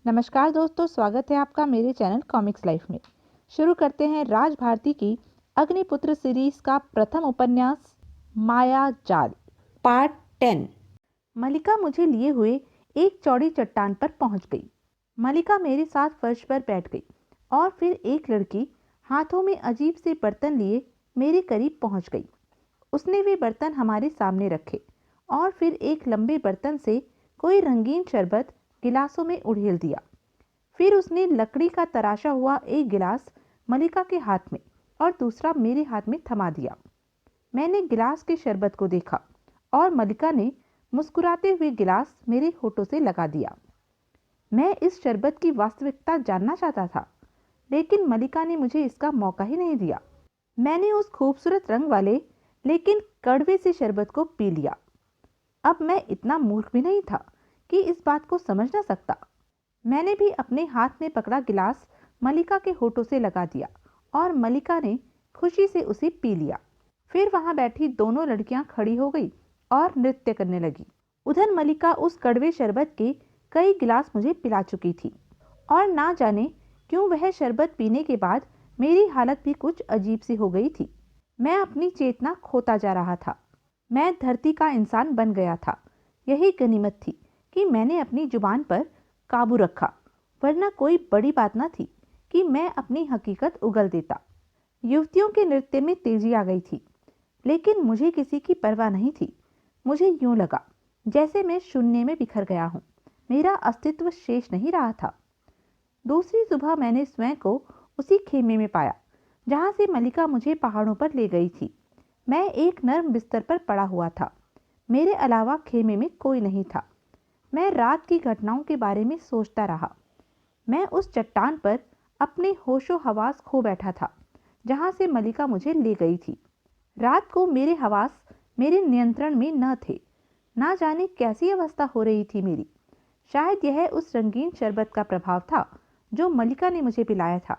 नमस्कार दोस्तों, स्वागत है आपका मेरे चैनल कॉमिक्स लाइफ में। शुरू करते हैं राज भारती की अग्निपुत्र सीरीज का प्रथम उपन्यास माया जाल पार्ट 10। मलिका मुझे लिए हुए एक चौड़ी चट्टान पर पहुंच गई। मलिका मेरे साथ फर्श पर बैठ गई और फिर एक लड़की हाथों में अजीब से बर्तन लिए मेरे करीब पहुंच गई। उसने वे बर्तन हमारे सामने रखे और फिर एक लंबे बर्तन से कोई रंगीन शरबत गिलासों में उड़ेल दिया। फिर उसने लकड़ी का तराशा हुआ एक गिलास मलिका के हाथ में और दूसरा मेरे हाथ में थमा दिया। मैंने गिलास के शरबत को देखा और मलिका ने मुस्कुराते हुए गिलास मेरे होठों से लगा दिया। मैं इस शरबत की वास्तविकता जानना चाहता था, लेकिन मलिका ने मुझे इसका मौका ही नहीं दिया। मैंने उस खूबसूरत रंग वाले लेकिन कड़वे से शरबत को पी लिया। अब मैं इतना मूर्ख भी नहीं था कि इस बात को समझ न सकता। मैंने भी अपने हाथ में पकड़ा गिलास मलिका के होठों से लगा दिया और मलिका ने खुशी से उसे पी लिया। फिर वहां बैठी दोनों लड़कियां खड़ी हो गई और नृत्य करने लगी। उधर मलिका उस कड़वे शरबत के कई गिलास मुझे पिला चुकी थी और ना जाने क्यों वह शरबत पीने के बाद मेरी हालत भी कुछ अजीब सी हो गई थी। मैं अपनी चेतना खोता जा रहा था। मैं धरती का इंसान बन गया था। यही गनीमत थी कि मैंने अपनी जुबान पर काबू रखा, वरना कोई बड़ी बात न थी कि मैं अपनी हकीकत उगल देता। युवतियों के नृत्य में तेजी आ गई थी, लेकिन मुझे किसी की परवाह नहीं थी। मुझे यूं लगा जैसे मैं शून्य में बिखर गया हूं। मेरा अस्तित्व शेष नहीं रहा था। दूसरी सुबह मैंने स्वयं को उसी खेमे में पाया जहां से मलिका मुझे पहाड़ों पर ले गई थी। मैं एक नर्म बिस्तर पर पड़ा हुआ था। मेरे अलावा खेमे में कोई नहीं था। मैं रात की घटनाओं के बारे में सोचता रहा। मैं उस चट्टान पर अपने होशो हवास खो बैठा था जहां से मलिका मुझे ले गई थी। रात को मेरे हवास मेरे नियंत्रण में न थे। ना जाने कैसी अवस्था हो रही थी मेरी। शायद यह उस रंगीन शरबत का प्रभाव था जो मलिका ने मुझे पिलाया था।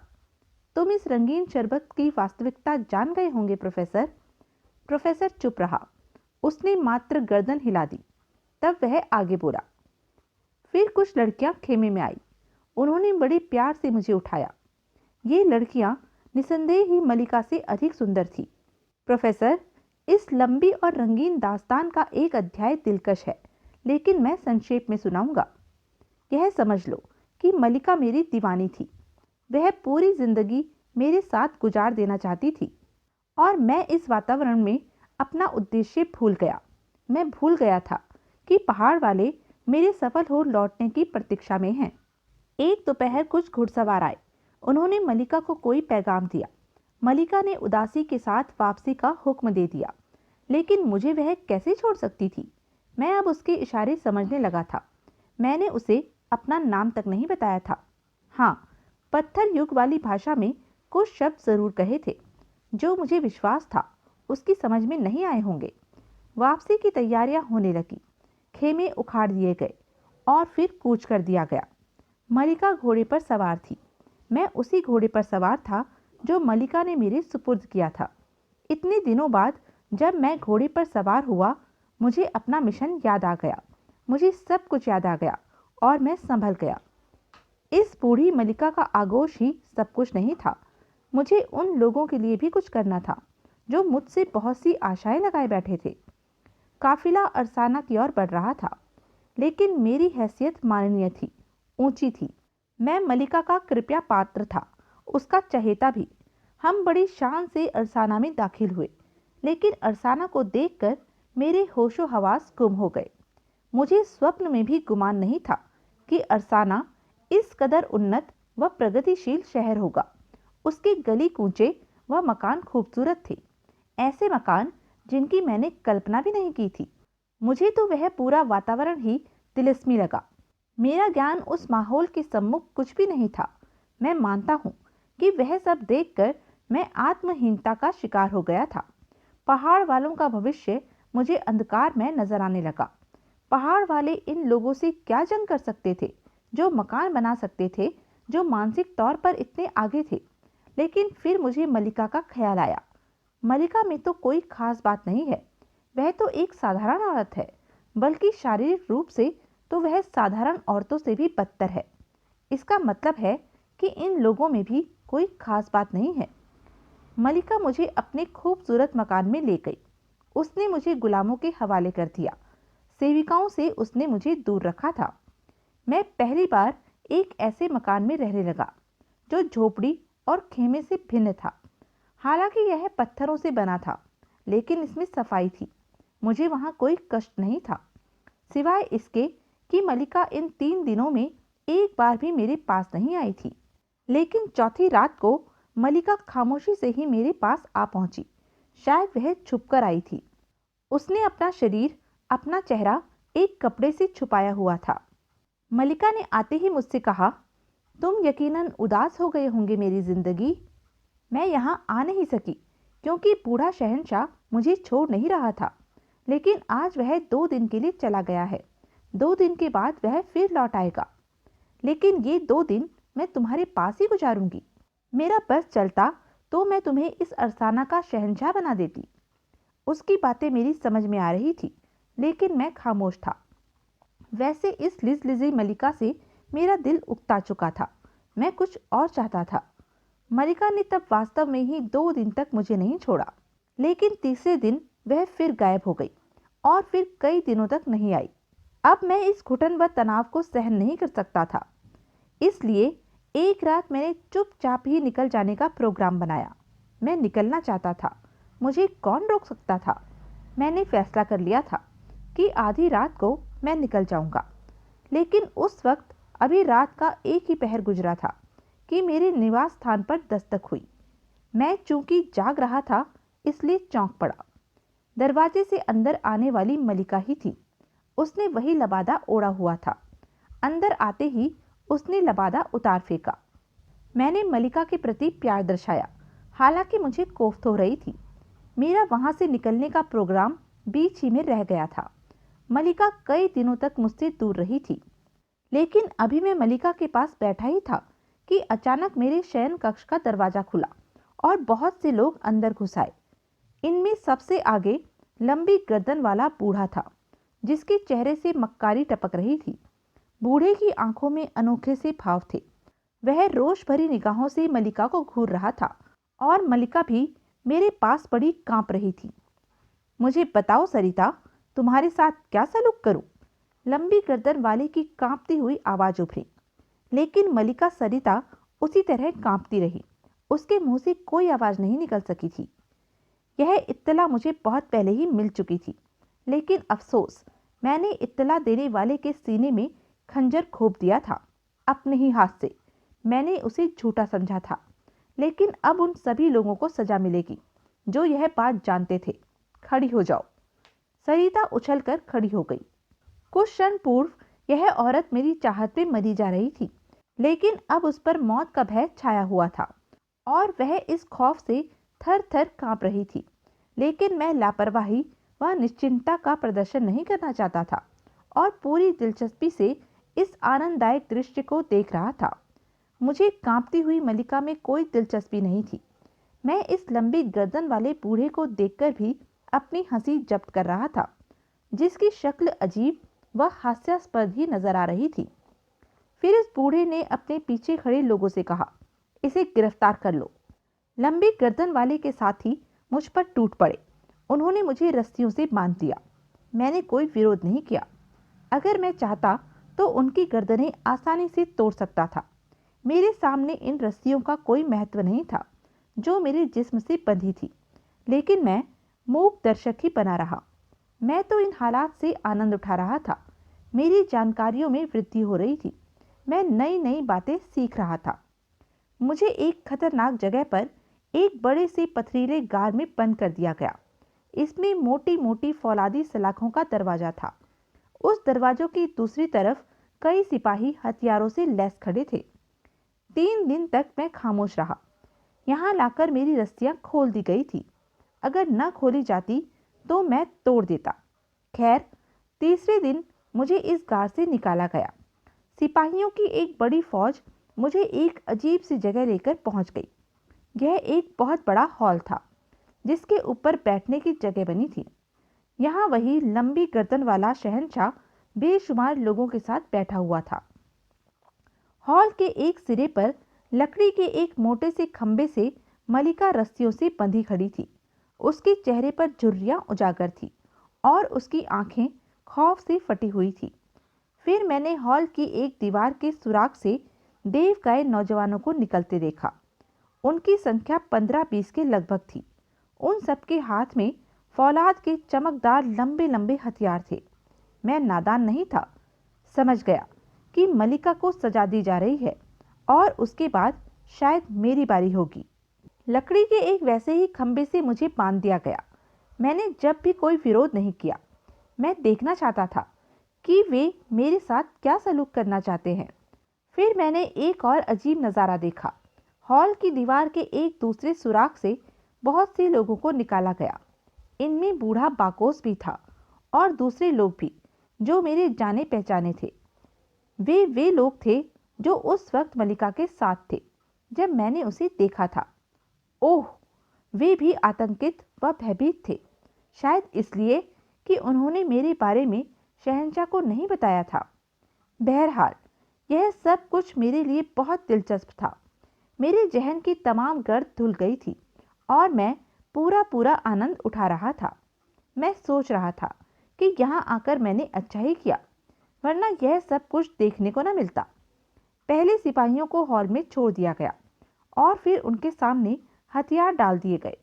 तुम इस रंगीन शरबत की वास्तविकता जान गए होंगे प्रोफेसर। प्रोफेसर चुप रहा। उसने मात्र गर्दन हिला दी। तब वह आगे बोला। फिर कुछ लड़कियां खेमे में आई। उन्होंने बड़े प्यार से मुझे उठाया। ये लड़कियां निसंदेह ही मलिका से अधिक सुंदर थी। प्रोफेसर, इस लंबी और रंगीन दास्तान का एक अध्याय दिलकश है, लेकिन मैं संक्षेप में सुनाऊंगा। यह समझ लो कि मलिका मेरी दीवानी थी। वह पूरी जिंदगी मेरे साथ गुजार देना चाहती थी और मैं इस वातावरण में अपना उद्देश्य भूल गया। मैं भूल गया था कि पहाड़ वाले मेरे सफल हो लौटने की प्रतीक्षा में हैं। एक दोपहर कुछ घुड़सवार आए। उन्होंने मलिका को कोई पैगाम दिया। मलिका ने उदासी के साथ वापसी का हुक्म दे दिया, लेकिन मुझे वह कैसे छोड़ सकती थी। मैं अब उसके इशारे समझने लगा था। मैंने उसे अपना नाम तक नहीं बताया था। हाँ, पत्थर युग वाली भाषा में कुछ शब्द जरूर कहे थे जो मुझे विश्वास था उसकी समझ में नहीं आए होंगे। वापसी की तैयारियां होने लगी। खेमे उखाड़ दिए गए और फिर कूच कर दिया गया। मलिका घोड़े पर सवार थी। मैं उसी घोड़े पर सवार था जो मलिका ने मेरे सुपुर्द किया था। इतने दिनों बाद जब मैं घोड़े पर सवार हुआ, मुझे अपना मिशन याद आ गया। मुझे सब कुछ याद आ गया और मैं संभल गया। इस बूढ़ी मलिका का आगोश ही सब कुछ नहीं था। मुझे उन लोगों के लिए भी कुछ करना था जो मुझसे बहुत सी आशाएं लगाए बैठे थे। काफिला अरसाना की ओर बढ़ रहा था, लेकिन मेरी हैसियत माननीय थी, ऊंची थी। मैं मलिका का कृपया पात्र था, उसका चहेता भी। हम बड़ी शान से अरसाना में दाखिल हुए, लेकिन अरसाना को देखकर मेरे होशो हवास गुम हो गए। मुझे स्वप्न में भी गुमान नहीं था कि अरसाना इस कदर उन्नत व प्रगतिशील शहर होगा। उसके गली कूचे व मकान खूबसूरत थे, ऐसे मकान जिनकी मैंने कल्पना भी नहीं की थी। मुझे तो वह पूरा वातावरण ही तिलिस्मी लगा। मेरा ज्ञान उस माहौल के सम्मुख कुछ भी नहीं था। मैं मानता हूँ कि वह सब देखकर मैं आत्महीनता का शिकार हो गया था। पहाड़ वालों का भविष्य मुझे अंधकार में नजर आने लगा। पहाड़ वाले इन लोगों से क्या जंग कर सकते थे जो मकान बना सकते थे, जो मानसिक तौर पर इतने आगे थे। लेकिन फिर मुझे मलिका का ख्याल आया। मलिका में तो कोई खास बात नहीं है। वह तो एक साधारण औरत है, बल्कि शारीरिक रूप से तो वह साधारण औरतों से भी बदतर है। इसका मतलब है कि इन लोगों में भी कोई खास बात नहीं है। मलिका मुझे अपने खूबसूरत मकान में ले गई। उसने मुझे गुलामों के हवाले कर दिया। सेविकाओं से उसने मुझे दूर रखा था। मैं पहली बार एक ऐसे मकान में रहने लगा जो झोपड़ी और खेमे से भिन्न था। हालांकि यह पत्थरों से बना था, लेकिन इसमें सफाई थी। मुझे वहां कोई कष्ट नहीं था, सिवाय इसके कि मलिका इन 3 दिनों में एक बार भी मेरे पास नहीं आई थी। लेकिन चौथी रात को मलिका खामोशी से ही मेरे पास आ पहुंची। शायद वह छुपकर आई थी। उसने अपना शरीर, अपना चेहरा एक कपड़े से छुपाया हुआ था। मलिका ने आते ही मुझसे कहा, तुम यकीनन उदास हो गए होंगे मेरी जिंदगी। मैं यहाँ आ नहीं सकी क्योंकि बूढ़ा शहंशाह मुझे छोड़ नहीं रहा था। लेकिन आज वह 2 दिन के लिए चला गया है। 2 दिन के बाद वह फिर लौट आएगा। लेकिन ये 2 दिन मैं तुम्हारे पास ही गुजारूंगी। मेरा बस चलता तो मैं तुम्हें इस अरसाना का शहंशाह बना देती। उसकी बातें मेरी समझ में आ रही थी, लेकिन मैं खामोश था। वैसे इस लिजी मलिका से मेरा दिल उकता चुका था। मैं कुछ और चाहता था। मलिका ने तब वास्तव में ही 2 दिन तक मुझे नहीं छोड़ा। लेकिन तीसरे दिन वह फिर गायब हो गई और फिर कई दिनों तक नहीं आई। अब मैं इस घुटन व तनाव को सहन नहीं कर सकता था। इसलिए एक रात मैंने चुपचाप ही निकल जाने का प्रोग्राम बनाया। मैं निकलना चाहता था। मुझे कौन रोक सकता था? मैंने फैसला कर लिया था कि आधी रात को मैं निकल जाऊंगा। लेकिन उस वक्त अभी रात का एक ही पहर गुजरा था कि मेरे निवास स्थान पर दस्तक हुई। मैं चूंकि जाग रहा था, इसलिए चौंक पड़ा। दरवाजे से अंदर आने वाली मलिका ही थी। उसने वही लबादा ओढ़ा हुआ था। अंदर आते ही उसने लबादा उतार फेंका। मैंने मलिका के प्रति प्यार दर्शाया, हालांकि मुझे कोफ्त हो रही थी। मेरा वहां से निकलने का प्रोग्राम बीच ही में रह गया था। मलिका कई दिनों तक मुझसे दूर रही थी। लेकिन अभी मैं मलिका के पास बैठा ही था कि अचानक मेरे शयन कक्ष का दरवाजा खुला और बहुत से लोग अंदर घुस आए। इनमें सबसे आगे लंबी गर्दन वाला बूढ़ा था, जिसके चेहरे से मक्कारी टपक रही थी। बूढ़े की आंखों में अनोखे से भाव थे। वह रोष भरी निगाहों से मलिका को घूर रहा था और मलिका भी मेरे पास पड़ी कांप रही थी। मुझे बताओ सरिता, तुम्हारे साथ क्या सलूक करूं? लंबी गर्दन वाले की कांपती हुई आवाज उभरी। लेकिन मलिका सरिता उसी तरह कांपती रही। उसके मुंह से कोई आवाज नहीं निकल सकी थी। यह इत्तला मुझे बहुत पहले ही मिल चुकी थी, लेकिन अफसोस, मैंने इत्तला देने वाले के सीने में खंजर घोंप दिया था अपने ही हाथ से। मैंने उसे झूठा समझा था। लेकिन अब उन सभी लोगों को सजा मिलेगी जो यह बात जानते थे। खड़ी हो जाओ। सरिता उछलकर खड़ी हो गई। कुछ क्षण पूर्व यह औरत मेरी चाहत में मरी जा रही थी, लेकिन अब उस पर मौत का भय छाया हुआ था और वह इस खौफ से थर थर कांप रही थी। लेकिन मैं लापरवाही व निश्चिंतता का प्रदर्शन नहीं करना चाहता था और पूरी दिलचस्पी से इस आनंददायक दृश्य को देख रहा था। मुझे कांपती हुई मलिका में कोई दिलचस्पी नहीं थी। मैं इस लंबी गर्दन वाले बूढ़े को देखकर भी अपनी हंसी जब्त कर रहा था, जिसकी शक्ल अजीब व हास्यास्पद ही नजर आ रही थी। फिर इस बूढ़े ने अपने पीछे खड़े लोगों से कहा, इसे गिरफ्तार कर लो। लंबी गर्दन वाले के साथी मुझ पर टूट पड़े। उन्होंने मुझे रस्सियों से बांध दिया। मैंने कोई विरोध नहीं किया। अगर मैं चाहता तो उनकी गर्दनें आसानी से तोड़ सकता था। मेरे सामने इन रस्सियों का कोई महत्व नहीं था जो मेरे जिस्म से बंधी थी। लेकिन मैं मूक दर्शक ही बना रहा। मैं तो इन हालात से आनंद उठा रहा था। मेरी जानकारियों में वृद्धि हो रही थी। मैं नई नई बातें सीख रहा था। मुझे एक खतरनाक जगह पर एक बड़े से पथरीले गार में बंद कर दिया गया। इसमें मोटी मोटी फौलादी सलाखों का दरवाजा था। उस दरवाजों की दूसरी तरफ कई सिपाही हथियारों से लैस खड़े थे। 3 दिन तक मैं खामोश रहा। यहाँ लाकर मेरी रस्सियां खोल दी गई थी। अगर न खोली जाती तो मैं तोड़ देता। खैर, तीसरे दिन मुझे इस गार से निकाला गया। सिपाहियों की एक बड़ी फौज मुझे एक अजीब सी जगह लेकर पहुंच गई। यह एक बहुत बड़ा हॉल था, जिसके ऊपर बैठने की जगह बनी थी। यहाँ वही लंबी गर्दन वाला शहंशाह बेशुमार लोगों के साथ बैठा हुआ था। हॉल के एक सिरे पर लकड़ी के एक मोटे से खंबे से मलिका रस्सियों से बंधी खड़ी थी। उसके चेहरे पर झुर्रियां उजागर थी और उसकी आंखें खौफ से फटी हुई थी। फिर मैंने हॉल की एक दीवार के सुराख से देवकाय नौजवानों को निकलते देखा। उनकी संख्या 15-20 के लगभग थी। उन सबके हाथ में फौलाद के चमकदार लंबे लंबे हथियार थे। मैं नादान नहीं था, समझ गया कि मलिका को सजा दी जा रही है और उसके बाद शायद मेरी बारी होगी। लकड़ी के एक वैसे ही खंबे से मुझे बांध दिया गया। मैंने जब भी कोई विरोध नहीं किया। मैं देखना चाहता था कि वे मेरे साथ क्या सलूक करना चाहते हैं। फिर मैंने एक और अजीब नज़ारा देखा। हॉल की दीवार के एक दूसरे सुराख से बहुत से लोगों को निकाला गया। इनमें बूढ़ा बाकोस भी था और दूसरे लोग भी जो मेरे जाने पहचाने थे। वे लोग थे जो उस वक्त मलिका के साथ थे जब मैंने उसे देखा था। ओह, वे भी आतंकित व भयभीत थे, शायद इसलिए कि उन्होंने मेरे बारे में शहंशाह को नहीं बताया था। बहरहाल यह सब कुछ मेरे लिए बहुत दिलचस्प था। मेरे जहन की तमाम गर्द धुल गई थी और मैं पूरा आनंद उठा रहा था। मैं सोच रहा था कि यहाँ आकर मैंने अच्छा ही किया, वरना यह सब कुछ देखने को न मिलता। पहले सिपाहियों को हॉल में छोड़ दिया गया और फिर उनके सामने हथियार डाल दिए गए,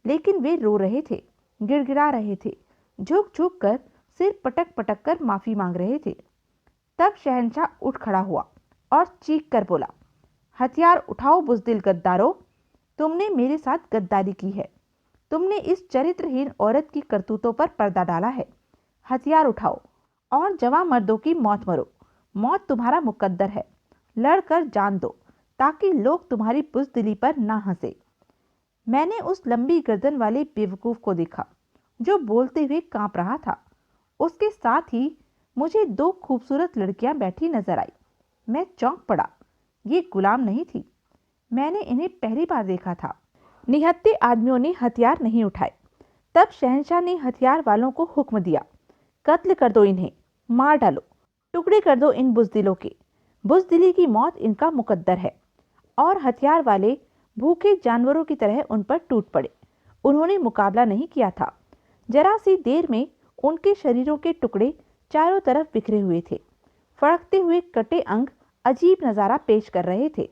लेकिन वे रो रहे थे, गिड़गिड़ा रहे थे, झुक झुक कर सिर पटक पटक कर माफी मांग रहे थे। तब शहंशाह उठ खड़ा हुआ और चीख कर बोला, हथियार उठाओ बुज़दिल गद्दारों, तुमने मेरे साथ गद्दारी की है। तुमने इस चरित्रहीन औरत की करतूतों पर पर्दा डाला है। हथियार उठाओ और जवां मर्दों की मौत मरो। मौत तुम्हारा मुकद्दर है। लड़कर जान दो ताकि लोग तुम्हारी बुज़दिली पर ना हंसे। मैंने उस लंबी गर्दन वाले बेवकूफ को देखा जो बोलते हुए कांप रहा था। उसके साथ ही मुझे दो खूबसूरत लड़कियां बैठी नजर आई। मैं चौंक पड़ा। ये गुलाम नहीं थी, मैंने इन्हें पहली बार देखा था। निहत्थे आदमियों ने हथियार नहीं उठाए। तब शहंशाह ने हथियार वालों को हुक्म दिया, कत्ल कर दो इन्हें, मार डालो, टुकड़े कर दो इन बुज़दिलों के। बुज़दिली की मौत इनका मुकद्दर है। और हथियार वाले भूखे जानवरों की तरह उन पर टूट पड़े। उन्होंने मुकाबला नहीं किया था। जरा सी देर में उनके शरीरों के टुकड़े चारों तरफ बिखरे हुए थे। फड़कते हुए कटे अंग अजीब नज़ारा पेश कर रहे थे।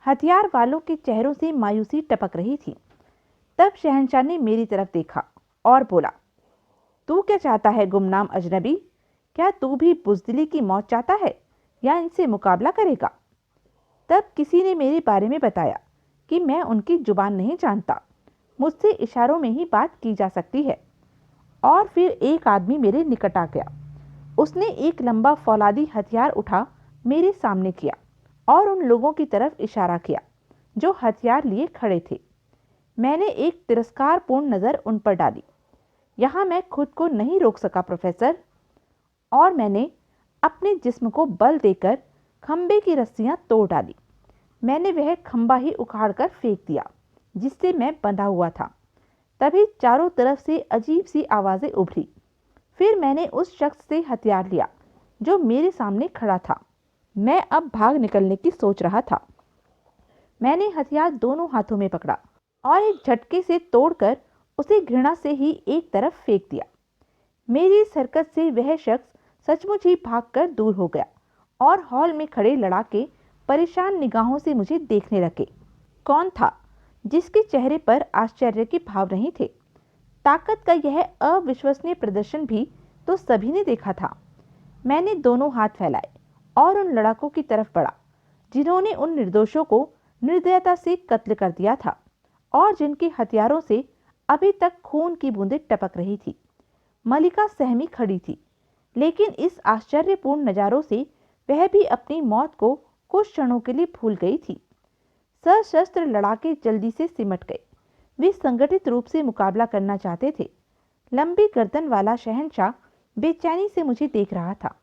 हथियार वालों के चेहरों से मायूसी टपक रही थी। तब शहंशाह ने मेरी तरफ देखा और बोला, तू क्या चाहता है गुमनाम अजनबी? क्या तू भी बुज़दिली की मौत चाहता है या इनसे मुकाबला करेगा? तब किसी ने मेरे बारे में बताया कि मैं उनकी जुबान नहीं जानता, मुझसे इशारों में ही बात की जा सकती है। और फिर एक आदमी मेरे निकट आ गया। उसने एक लंबा फौलादी हथियार उठा मेरे सामने किया और उन लोगों की तरफ इशारा किया जो हथियार लिए खड़े थे। मैंने एक तिरस्कारपूर्ण नज़र उन पर डाली। यहाँ मैं खुद को नहीं रोक सका प्रोफेसर, और मैंने अपने जिस्म को बल देकर खंबे की रस्सियाँ तोड़ डाली। मैंने वह खंबा ही उखाड़कर फेंक दिया जिससे मैं बंधा हुआ था। तभी चारों तरफ से अजीब सी आवाज़ें उभरी। फिर मैंने उस शख्स से हथियार लिया जो मेरे सामने खड़ा था। मैं अब भाग निकलने की सोच रहा था। मैंने हथियार दोनों हाथों में पकड़ा और एक झटके से तोड़कर उसे घृणा से ही एक तरफ फेंक दिया। मेरी इस हरकत से वह शख्स सचमुच ही भागकर दूर हो गया और हॉल में खड़े लड़ाके परेशान निगाहों से मुझे देखने लगे। कौन था जिसके चेहरे पर आश्चर्य के भाव नहीं थे? ताकत का यह अविश्वसनीय प्रदर्शन भी तो सभी ने देखा था। मैंने दोनों हाथ फैलाए और उन लड़ाकों की तरफ बढ़ा जिन्होंने उन निर्दोषों को निर्दयता से कत्ल कर दिया था और जिनके हथियारों से अभी तक खून की बूंदें टपक रही थी। मलिका सहमी खड़ी थी, लेकिन इस आश्चर्यपूर्ण नज़ारों से वह भी अपनी मौत को कुछ क्षणों के लिए भूल गई थी। सशस्त्र लड़ाके जल्दी से सिमट गए। वे संगठित रूप से मुकाबला करना चाहते थे। लंबी गर्दन वाला शहंशाह बेचैनी से मुझे देख रहा था।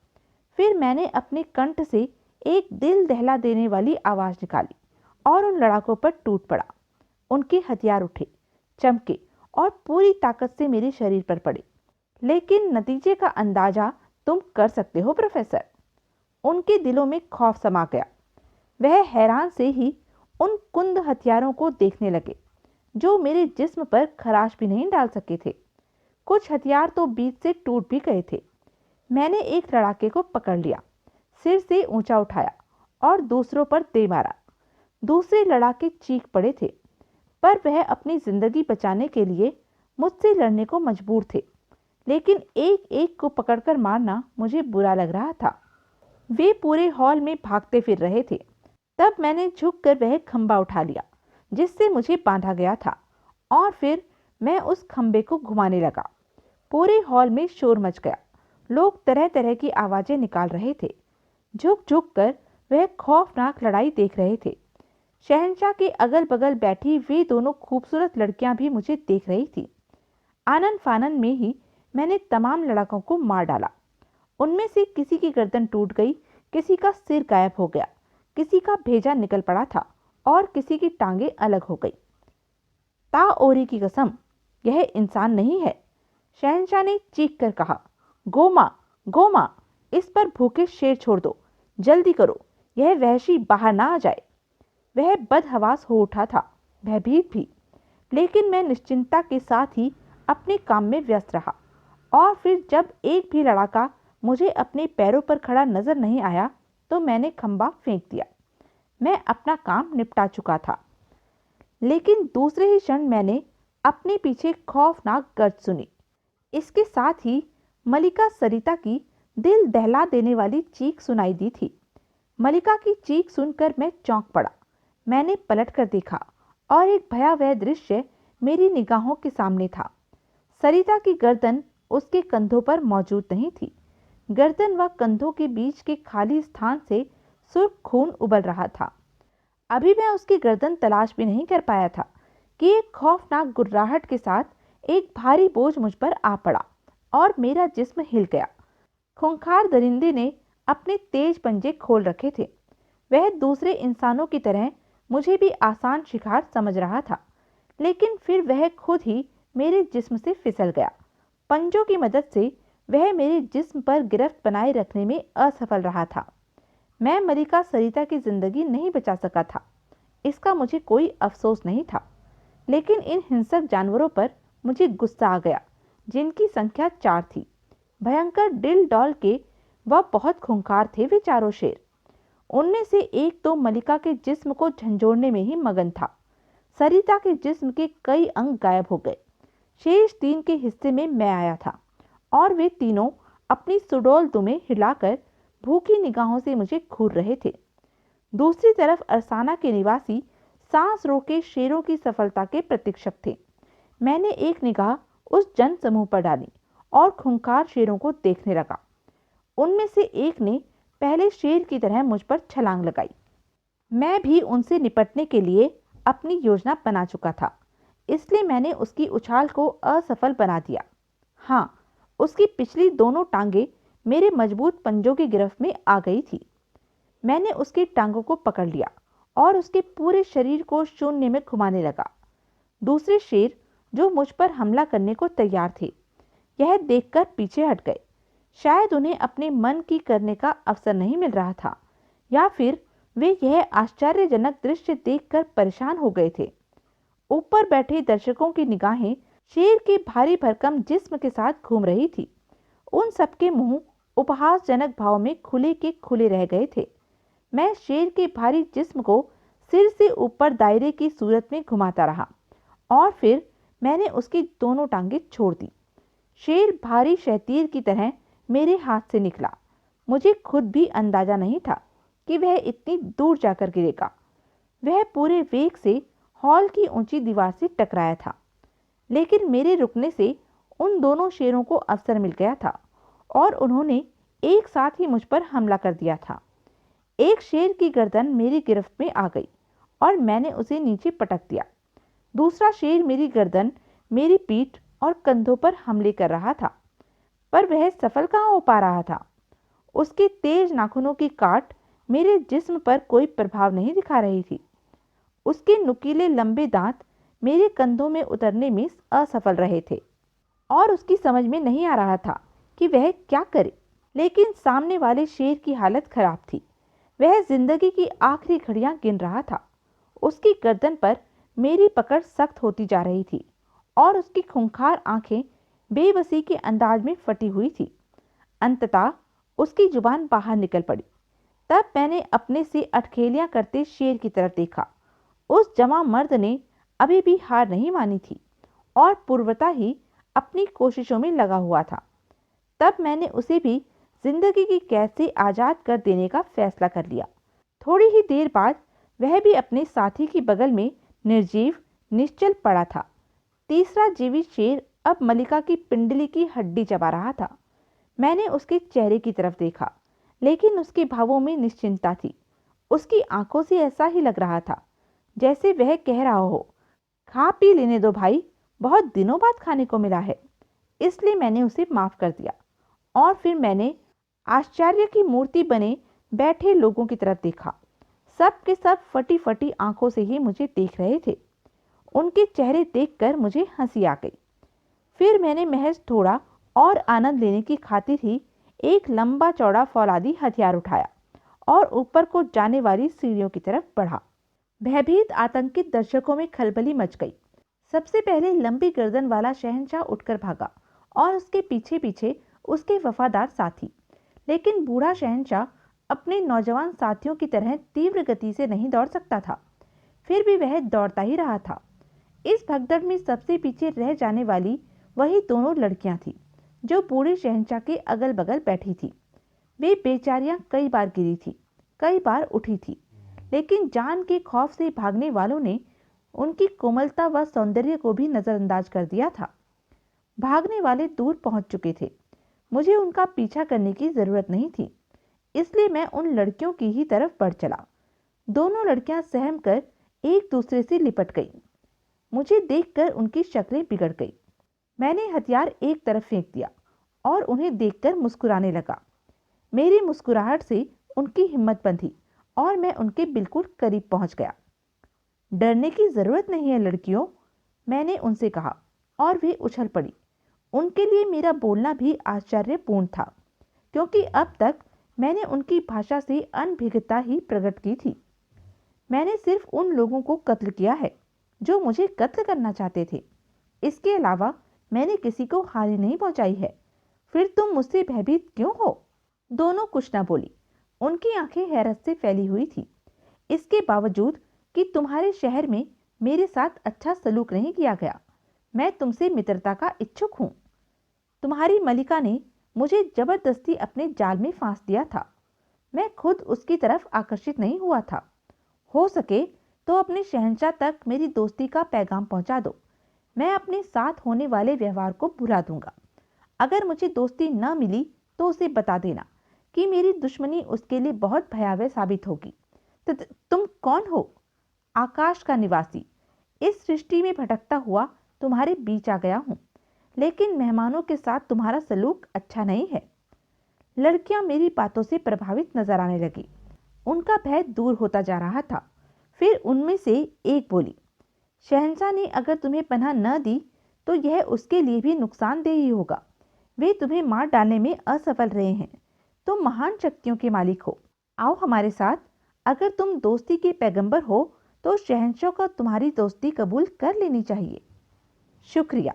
फिर मैंने अपने कंठ से एक दिल दहला देने वाली आवाज़ निकाली और उन लड़ाकों पर टूट पड़ा। उनके हथियार उठे, चमके और पूरी ताकत से मेरे शरीर पर पड़े। लेकिन नतीजे का अंदाजा तुम कर सकते हो प्रोफेसर। उनके दिलों में खौफ समा गया। वह हैरान से ही उन कुंद हथियारों को देखने लगे जो मेरे जिस्म पर खराश भी नहीं डाल सके थे। कुछ हथियार तो बीच से टूट भी गए थे। मैंने एक लड़ाके को पकड़ लिया, सिर से ऊंचा उठाया और दूसरों पर दे मारा। दूसरे लड़ाके चीख पड़े थे, पर वह अपनी जिंदगी बचाने के लिए मुझसे लड़ने को मजबूर थे, लेकिन एक एक को पकड़कर मारना मुझे बुरा लग रहा था। वे पूरे हॉल में भागते फिर रहे थे। तब मैंने झुककर वह खंबा उठा लिया जिससे मुझे बांधा गया था, और फिर मैं उस खंबे को घुमाने लगा। पूरे हॉल में शोर मच गया। लोग तरह तरह की आवाजें निकाल रहे थे। झुक झुक कर वह खौफनाक लड़ाई देख रहे थे। शहंशाह के अगल बगल बैठी वे दोनों खूबसूरत लड़कियां भी मुझे देख रही थी। आनन फानन में ही मैंने तमाम लड़कों को मार डाला। उनमें से किसी की गर्दन टूट गई, किसी का सिर गायब हो गया, किसी का भेजा निकल पड़ा था और किसी की टांगे अलग हो गई। ताओरी की कसम, यह इंसान नहीं है, शहंशाह ने चीख कर कहा। गोमा, गोमा, इस पर भूखे शेर छोड़ दो, जल्दी करो, यह वहशी बाहर ना आ जाए। वह बदहवास हो उठा था, भयभीत भी, लेकिन मैं निश्चिंतता के साथ ही अपने काम में व्यस्त रहा। और फिर जब एक भी लड़ाका मुझे अपने पैरों पर खड़ा नजर नहीं आया तो मैंने खंबा फेंक दिया। मैं अपना काम निपटा चुका था, लेकिन दूसरे ही क्षण मैंने अपने पीछे खौफनाक गर्ज सुनी। इसके साथ ही मलिका सरिता की दिल दहला देने वाली चीख सुनाई दी थी। मलिका की चीख सुनकर मैं चौंक पड़ा। मैंने पलटकर देखा और एक भयावह दृश्य मेरी निगाहों के सामने था। सरिता की गर्दन उसके कंधों पर मौजूद नहीं थी। गर्दन व कंधों के बीच के खाली स्थान से सुर्ख खून उबल रहा था। अभी मैं उसकी गर्दन तलाश भी नहीं कर पाया था कि एक खौफनाक गुर्राहट के साथ एक भारी बोझ मुझ पर आ पड़ा और मेरा जिस्म हिल गया। खूंखार दरिंदे ने अपने तेज पंजे खोल रखे थे। वह दूसरे इंसानों की तरह मुझे भी आसान शिकार समझ रहा था, लेकिन फिर वह खुद ही मेरे जिस्म से फिसल गया। पंजों की मदद से वह मेरे जिस्म पर गिरफ्त बनाए रखने में असफल रहा था। मैं मलिका सरिता की जिंदगी नहीं बचा सका था, इसका मुझे कोई अफसोस नहीं था, लेकिन इन हिंसक जानवरों पर मुझे गुस्सा आ गया जिनकी संख्या 4 थी। भयंकर डिल डॉल के वह बहुत खूंखार थे वे चारों शेर। उनमें से एक तो मलिका के जिस्म को झंझोड़ने में ही मगन था। सरिता के जिस्म के कई अंग गायब हो गए। शेष 3 के हिस्से में मैं आया था और वे तीनों अपनी सुडौल दुमें हिलाकर भूखी निगाहों से मुझे घूर रहे थे। दूसरी तरफ अरसाना के निवासी सांस रोके शेरों की सफलता के प्रतीक्षक थे। मैंने एक निगाह उस जन समूह पर डाली और खूंखार शेरों को देखने लगा। उनमें से एक ने पहले शेर की तरह मुझ पर छलांग लगाई। मैं भी उनसे निपटने के लिए अपनी योजना बना चुका था, इसलिए मैंने उसकी उछाल को असफल बना दिया। हाँ, उसकी पिछली दोनों टांगे मेरे मजबूत पंजों की गिरफ्त में आ गई थी। मैंने उसकी टांगों को पकड़ लिया और उसके पूरे शरीर को शून्य में घुमाने लगा। दूसरे शेर जो मुझ पर हमला करने को तैयार थे, यह देखकर पीछे हट गए। शायद उन्हें अपने मन की करने का अवसर नहीं मिल रहा था, या फिर वे यह आश्चर्यजनक दृश्य देखकर परेशान हो गए थे। ऊपर बैठे दर्शकों की निगाहें शेर के भारी भरकम जिस्म के साथ घूम रही थी। उन सबके मुंह उपहासजनक भाव में खुले के खुले रह गए थे। मैं शेर के भारी जिस्म को सिर से ऊपर दायरे की सूरत में घुमाता रहा और फिर मैंने उसकी दोनों टांगें छोड़ दी। शेर भारी शहतीर की तरह मेरे हाथ से निकला। मुझे खुद भी अंदाजा नहीं था कि वह इतनी दूर जाकर गिरेगा। वह पूरे वेग से हॉल की ऊंची दीवार से टकराया था, लेकिन मेरे रुकने से उन दोनों शेरों को अवसर मिल गया था और उन्होंने एक साथ ही मुझ पर हमला कर दिया था। एक शेर की गर्दन मेरी गिरफ्त में आ गई और मैंने उसे नीचे पटक दिया। दूसरा शेर मेरी गर्दन, मेरी पीठ और कंधों पर हमले कर रहा था, पर वह सफल कहाँ हो पा रहा था। उसके तेज नाखूनों की काट मेरे जिस्म पर कोई प्रभाव नहीं दिखा रही थी। उसके नुकीले लंबे दांत मेरे कंधों में उतरने में असफल रहे थे और उसकी समझ में नहीं आ रहा था कि वह क्या करे। लेकिन सामने वाले शेर की हालत खराब थी। वह जिंदगी की आखिरी घड़ियां गिन रहा था। उसकी गर्दन पर मेरी पकड़ सख्त होती जा रही थी और उसकी खूंखार आंखें बेबसी के अंदाज में फटी हुई थी। अंततः उसकी जुबान बाहर निकल पड़ी। तब मैंने अपने से अटखेलियां करते शेर की तरफ देखा। उस जवां मर्द ने अभी भी हार नहीं मानी थी और पूर्वता ही अपनी कोशिशों में लगा हुआ था। तब मैंने उसे भी जिंदगी की कैद से आज़ाद कर देने का फैसला कर लिया। थोड़ी ही देर बाद वह भी अपने साथी की बगल में निर्जीव निश्चल पड़ा था। तीसरा जीवित शेर अब मलिका की पिंडली की हड्डी चबा रहा था। मैंने उसके चेहरे की तरफ देखा, लेकिन उसके भावों में निश्चिंतता थी। उसकी आंखों से ऐसा ही लग रहा था जैसे वह कह रहा हो, खा पी लेने दो भाई, बहुत दिनों बाद खाने को मिला है। इसलिए मैंने उसे माफ कर दिया और फिर मैंने आश्चर्य की मूर्ति बने बैठे लोगों की तरफ देखा। सब के सब फटी फटी आंखों से ही मुझे देख रहे थे। उनके चेहरे देखकर मुझे हंसी आ गई। फिर मैंने महज थोड़ा और आनंद लेने की खातिर ही एक लंबा चौड़ा फौलादी हथियार उठाया और ऊपर को जाने वाली सीढ़ियों की तरफ बढ़ा। भयभीत आतंकित दर्शकों में खलबली मच गई। सबसे पहले लंबी गर्दन वाला शहंशाह उठकर भागा और उसके पीछे पीछे उसके वफादार साथी। लेकिन बूढ़ा शहंशाह अपने नौजवान साथियों की तरह तीव्र गति से नहीं दौड़ सकता था। फिर भी वह दौड़ता ही रहा था। इस भगदड़ में सबसे पीछे रह जाने वाली वही दोनों लड़कियां थीं जो बूढ़े शहंशाह के अगल बगल बैठी थी। वे बेचारियां कई बार गिरी थी, कई बार उठी थी, लेकिन जान के खौफ से भागने वालों ने उनकी कोमलता व सौंदर्य को भी नजरअंदाज कर दिया था। भागने वाले दूर पहुंच चुके थे। मुझे उनका पीछा करने की जरूरत नहीं थी, इसलिए मैं उन लड़कियों की ही तरफ बढ़ चला। दोनों लड़कियां सहम कर एक दूसरे से लिपट गईं। मुझे देखकर उनकी शक्लें बिगड़ गई। मैंने हथियार एक तरफ फेंक दिया और उन्हें देखकर मुस्कुराने लगा। मेरी मुस्कुराहट से उनकी हिम्मत बंधी और मैं उनके बिल्कुल करीब पहुंच गया। डरने की जरूरत नहीं है लड़कियों, मैंने उनसे कहा और वे उछल पड़ी। उनके लिए मेरा बोलना भी आश्चर्यपूर्ण था, क्योंकि अब तक मैंने उनकी भाषा से अनभिज्ञता ही प्रकट की थी। मैंने सिर्फ उन लोगों को कत्ल किया है जो मुझे कत्ल करना चाहते थे। इसके अलावा मैंने किसी को हानि नहीं पहुंचाई है। फिर तुम मुझसे भयभीत क्यों हो? दोनों कुछ न बोली। उनकी आंखें हैरत से फैली हुई थी। इसके बावजूद कि तुम्हारे शहर में मेरे साथ अच्छा सलूक नहीं किया गया, मैं तुमसे मित्रता का इच्छुक हूं। तुम्हारी मलिका ने मुझे जबरदस्ती अपने जाल में फांस दिया था। मैं खुद उसकी तरफ आकर्षित नहीं हुआ था। हो सके तो अपने शहंशाह तक मेरी दोस्ती का पैगाम पहुंचा दो। मैं अपने साथ होने वाले व्यवहार को भुला दूंगा। अगर मुझे दोस्ती न मिली तो उसे बता देना कि मेरी दुश्मनी उसके लिए बहुत भयावह साबित होगी। तो तुम कौन हो? आकाश का निवासी। इस सृष्टि में भटकता हुआ तुम्हारे बीच आ गया हूं, लेकिन मेहमानों के साथ तुम्हारा सलूक अच्छा नहीं है। लड़कियां मेरी बातों से प्रभावित नजर आने लगी। उनका भय दूर होता जा रहा था। फिर उनमें से एक बोली, शहंशाह ने अगर तुम्हें पनाह न दी तो यह उसके लिए भी नुकसानदेह ही होगा। वे तुम्हें मार डालने में असफल रहे हैं। तुम महान शक्तियों के मालिक हो। आओ हमारे साथ। अगर तुम दोस्ती के पैगंबर हो तो शहंशाह को तुम्हारी दोस्ती कबूल कर लेनी चाहिए। शुक्रिया,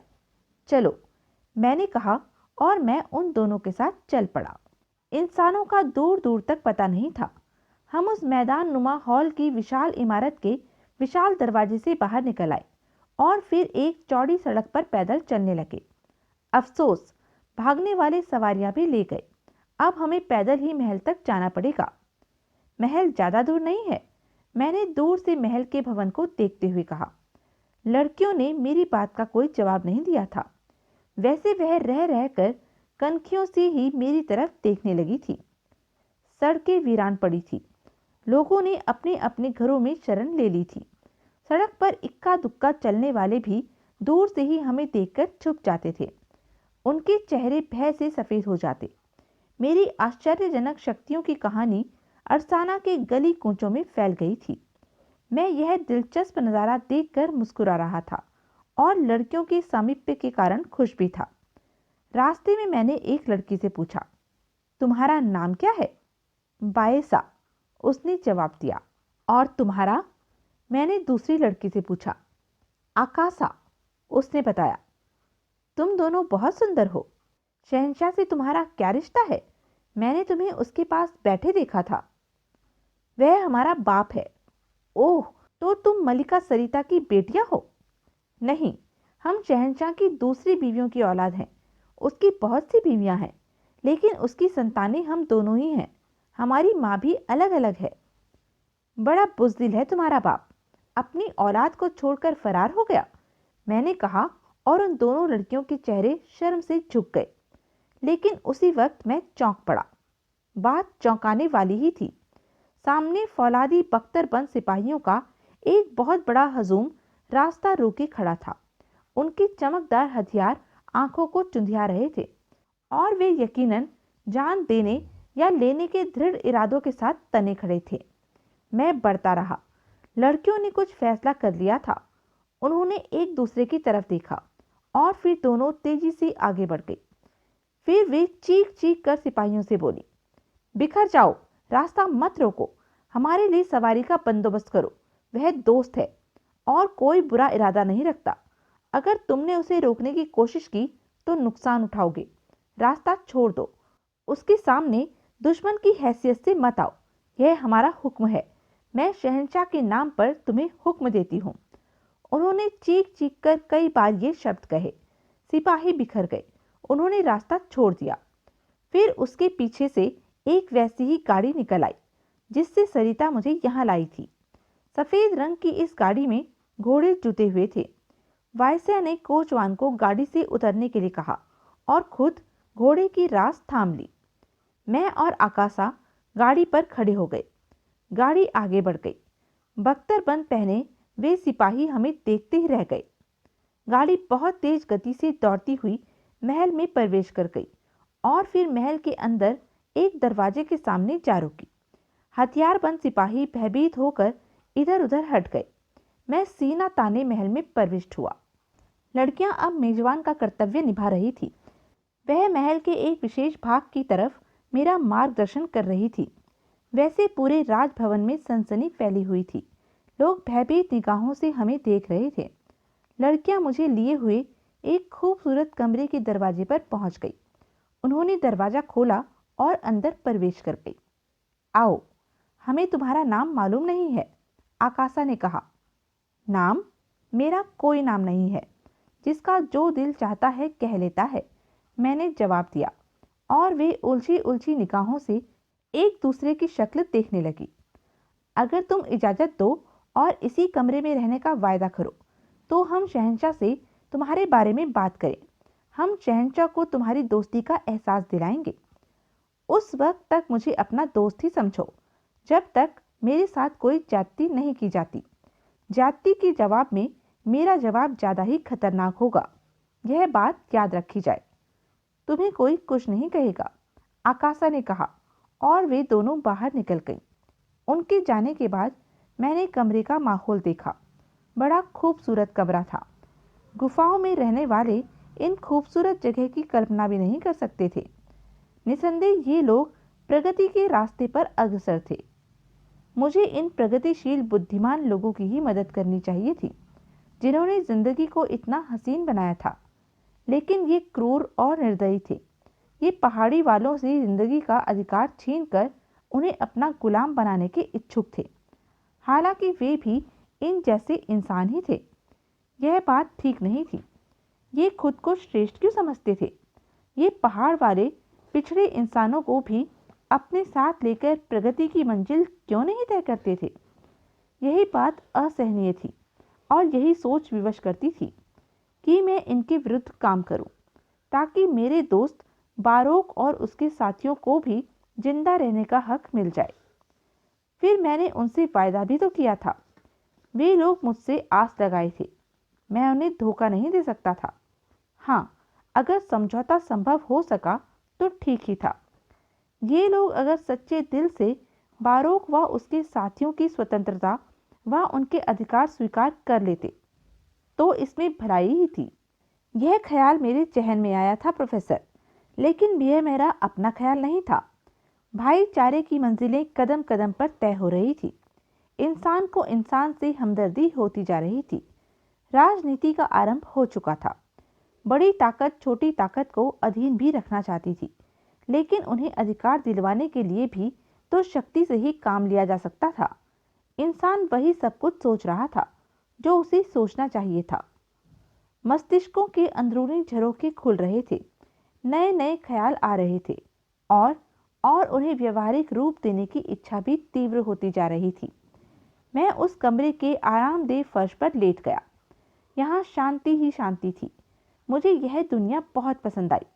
चलो, मैंने कहा और मैं उन दोनों के साथ चल पड़ा। इंसानों का दूर दूर तक पता नहीं था। हम उस मैदान नुमा हॉल की विशाल इमारत के विशाल दरवाजे से बाहर निकल आए और फिर एक चौड़ी सड़क पर पैदल चलने लगे। अफसोस, भागने वाले सवारियां भी ले गए। अब हमें पैदल ही महल तक जाना पड़ेगा। महल ज्यादा दूर नहीं है, मैंने दूर से महल के भवन को देखते हुए कहा। लड़कियों ने मेरी बात का कोई जवाब नहीं दिया था। वैसे वह रह रहकर कनखियों से ही मेरी तरफ देखने लगी थी। सड़कें वीरान पड़ी थी। लोगों ने अपने अपने घरों में शरण ले ली थी। सड़क पर इक्का दुक्का चलने वाले भी दूर से ही हमें देखकर छुप जाते थे। उनके चेहरे भय से सफेद हो जाते। मेरी आश्चर्यजनक शक्तियों की कहानी अरसाना के गली कूचों में फैल गई थी। मैं यह दिलचस्प नज़ारा देखकर मुस्कुरा रहा था और लड़कियों के सामीप्य के कारण खुश भी था। रास्ते में मैंने एक लड़की से पूछा, तुम्हारा नाम क्या है? बायसा, उसने जवाब दिया। और तुम्हारा? मैंने दूसरी लड़की से पूछा। आकाशा, उसने बताया। तुम दोनों बहुत सुंदर हो। शहंशाह से तुम्हारा क्या रिश्ता है? मैंने तुम्हें उसके पास बैठे देखा था। वह हमारा बाप है। ओह, तो तुम मलिका सरिता की बेटियां हो? नहीं, हम शहंशाह की दूसरी बीवियों की औलाद हैं। उसकी बहुत सी बीवियां हैं, लेकिन उसकी संतानें हम दोनों ही हैं। हमारी माँ भी अलग अलग है। बड़ा बुज़दिल है तुम्हारा बाप, अपनी औलाद को छोड़कर फरार हो गया, मैंने कहा, और उन दोनों लड़कियों के चेहरे शर्म से झुक गए। लेकिन उसी वक्त मैं चौंक पड़ा। बात चौंकाने वाली ही थी। सामने फौलादी बख्तरबंद सिपाहियों का एक बहुत बड़ा हजूम रास्ता रोके खड़ा था। उनके चमकदार हथियार आंखों को चुंधिया रहे थे और वे यकीनन जान देने या लेने के दृढ़ इरादों के साथ तने खड़े थे। मैं बढ़ता रहा। लड़कियों ने कुछ फैसला कर लिया था। उन्होंने एक दूसरे की तरफ देखा और फिर दोनों तेजी से आगे बढ़ गई। फिर वे चीख चीख कर सिपाहियों से बोली, बिखर जाओ, रास्ता मत रोको, हमारे लिए सवारी का बंदोबस्त करो। वह दोस्त है और कोई बुरा इरादा नहीं रखता। अगर तुमने उसे रोकने की कोशिश की तो नुकसान उठाओगे। रास्ता छोड़ दो। उसके सामने दुश्मन की हैसियत से मत आओ। यह हमारा हुक्म है। मैं शहंशाह के नाम पर तुम्हें हुक्म देती हूँ। उन्होंने चीख चीख कर कई बार ये शब्द कहे। सिपाही बिखर गए। उन्होंने रास्ता छोड़ दिया। फिर उसके पीछे से एक वैसी ही गाड़ी निकल आई जिससे सरिता मुझे यहाँ लाई थी। सफेद रंग की इस गाड़ी में घोड़े जुते हुए थे। वायसराय ने कोचवान को गाड़ी से उतरने के लिए कहा और खुद घोड़े की रास थाम ली। मैं और आकाशा गाड़ी पर खड़े हो गए। गाड़ी आगे बढ़ गई। बख्तरबंद पहने वे सिपाही हमें देखते ही रह गए। गाड़ी बहुत तेज गति से दौड़ती हुई महल में प्रवेश कर गई और फिर महल के अंदर एक दरवाजे के सामने जा रुकी। हथियारबंद सिपाही भयभीत होकर इधर उधर हट गए। मैं सीना ताने महल में प्रविष्ट हुआ। लड़कियां अब मेजबान का कर्तव्य निभा रही थी। वह महल के एक विशेष भाग की तरफ मेरा मार्गदर्शन कर रही थी। वैसे पूरे राजभवन में सनसनी फैली हुई थी। लोग भयभीत निगाहों से हमें देख रहे थे। लड़कियां मुझे लिए हुए एक खूबसूरत कमरे के दरवाजे पर पहुंच गई। उन्होंने दरवाजा खोला और अंदर प्रवेश कर गई। आओ, हमें तुम्हारा नाम मालूम नहीं है, आकाशा ने कहा। नाम? मेरा कोई नाम नहीं है। जिसका जो दिल चाहता है कह लेता है, मैंने जवाब दिया और वे उलझी उलझी निगाहों से एक दूसरे की शक्ल देखने लगी। अगर तुम इजाज़त दो और इसी कमरे में रहने का वायदा करो तो हम शहंशाह से तुम्हारे बारे में बात करें। हम शहंशाह को तुम्हारी दोस्ती का एहसास दिलाएंगे। उस वक्त तक मुझे अपना दोस्त ही समझो, जब तक मेरे साथ कोई ज्यादती नहीं की जाती। ज्यादती के जवाब में मेरा जवाब ज़्यादा ही खतरनाक होगा। यह बात याद रखी जाए। तुम्हें कोई कुछ नहीं कहेगा, आकाशा ने कहा और वे दोनों बाहर निकल गईं। उनके जाने के बाद मैंने कमरे का माहौल देखा। बड़ा खूबसूरत कमरा था। गुफाओं में रहने वाले इन खूबसूरत जगह की कल्पना भी नहीं कर सकते थे। निसंदेह ये लोग प्रगति के रास्ते पर अग्रसर थे। मुझे इन प्रगतिशील बुद्धिमान लोगों की ही मदद करनी चाहिए थी, जिन्होंने जिंदगी को इतना हसीन बनाया था। लेकिन ये क्रूर और निर्दयी थे। ये पहाड़ी वालों से जिंदगी का अधिकार छीनकर उन्हें अपना गुलाम बनाने के इच्छुक थे। हालांकि वे भी इन जैसे इंसान ही थे। यह बात ठीक नहीं थी। ये खुद को श्रेष्ठ क्यों समझते थे? ये पहाड़ वाले पिछड़े इंसानों को भी अपने साथ लेकर प्रगति की मंजिल क्यों नहीं तय करते थे? यही बात असहनीय थी और यही सोच विवश करती थी कि मैं इनके विरुद्ध काम करूं, ताकि मेरे दोस्त बारोक और उसके साथियों को भी जिंदा रहने का हक मिल जाए। फिर मैंने उनसे वायदा भी तो किया था। वे लोग मुझसे आस लगाए थे। मैं उन्हें धोखा नहीं दे सकता था। हाँ, अगर समझौता संभव हो सका तो ठीक ही था। ये लोग अगर सच्चे दिल से बारोक व उसके साथियों की स्वतंत्रता व उनके अधिकार स्वीकार कर लेते तो इसमें भलाई ही थी। यह ख्याल मेरे जहन में आया था प्रोफेसर, लेकिन यह मेरा अपना ख्याल नहीं था। भाईचारे की मंजिलें कदम कदम पर तय हो रही थी। इंसान को इंसान से हमदर्दी होती जा रही थी। राजनीति का आरंभ हो चुका था। बड़ी ताकत छोटी ताकत को अधीन भी रखना चाहती थी, लेकिन उन्हें अधिकार दिलवाने के लिए भी तो शक्ति से ही काम लिया जा सकता था। इंसान वही सब कुछ सोच रहा था जो उसे सोचना चाहिए था। मस्तिष्कों के अंदरूनी झरोखे खुल रहे थे, नए नए ख्याल आ रहे थे और उन्हें व्यवहारिक रूप देने की इच्छा भी तीव्र होती जा रही थी। मैं उस कमरे के आरामदेह फर्श पर लेट गया। यहाँ शांति ही शांति थी। मुझे यह दुनिया बहुत पसंद आई।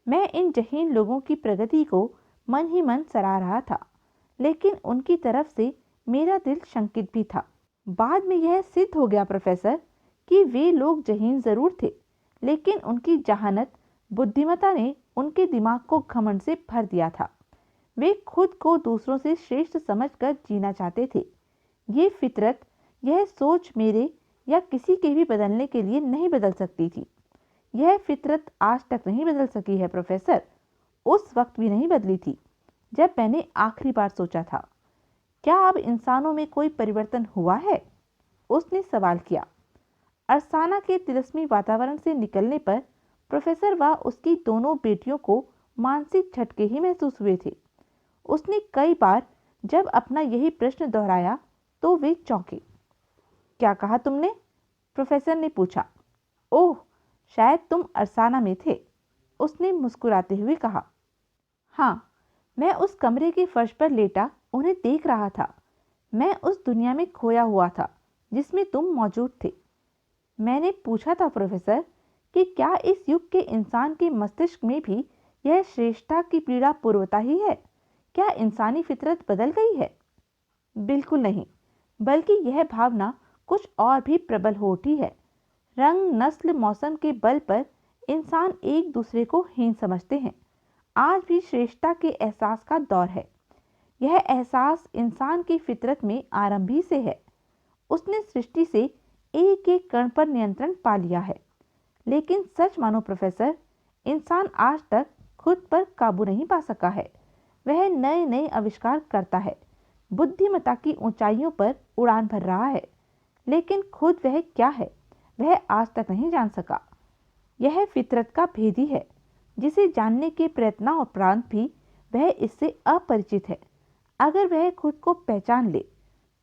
मैं इन जहीन लोगों की प्रगति को मन ही मन सराह रहा था, लेकिन उनकी तरफ से मेरा दिल शंकित भी था। बाद में यह सिद्ध हो गया प्रोफेसर कि वे लोग जहीन जरूर थे, लेकिन उनकी जहानत बुद्धिमत्ता ने उनके दिमाग को घमंड से भर दिया था। वे खुद को दूसरों से श्रेष्ठ समझकर जीना चाहते थे। ये फितरत, यह सोच मेरे या किसी के भी बदलने के लिए नहीं बदल सकती थी। यह फितरत आज तक नहीं बदल सकी है प्रोफेसर। उस वक्त भी नहीं बदली थी जब मैंने आखिरी बार सोचा था। क्या अब इंसानों में कोई परिवर्तन हुआ है? उसने सवाल किया। अरसाना के तिलस्मी वातावरण से निकलने पर प्रोफेसर व उसकी दोनों बेटियों को मानसिक झटके ही महसूस हुए थे। उसने कई बार जब अपना यही प्रश्न दोहराया तो वे चौंके। क्या कहा तुमने? प्रोफेसर ने पूछा। ओह, शायद तुम अरसाना में थे, उसने मुस्कुराते हुए कहा। हाँ, मैं उस कमरे के फर्श पर लेटा उन्हें देख रहा था। मैं उस दुनिया में खोया हुआ था जिसमें तुम मौजूद थे। मैंने पूछा था प्रोफेसर कि क्या इस युग के इंसान के मस्तिष्क में भी यह श्रेष्ठता की पीड़ा पूर्वता ही है? क्या इंसानी फितरत बदल गई है? बिल्कुल नहीं, बल्कि यह भावना कुछ और भी प्रबल हो उठी है। रंग, नस्ल, मौसम के बल पर इंसान एक दूसरे को हीन समझते हैं। आज भी श्रेष्ठता के एहसास का दौर है। यह एहसास इंसान की फितरत में आरंभ ही से है। उसने सृष्टि से एक एक कण पर नियंत्रण पा लिया है। लेकिन सच मानो प्रोफेसर, इंसान आज तक खुद पर काबू नहीं पा सका है। वह नए नए आविष्कार करता है, बुद्धिमत्ता की ऊंचाइयों पर उड़ान भर रहा है, लेकिन खुद वह क्या है वह आज तक नहीं जान सका। यह फितरत का भेद ही है जिसे जानने के प्रयत्नोपरांत भी वह इससे अपरिचित है। अगर वह खुद को पहचान ले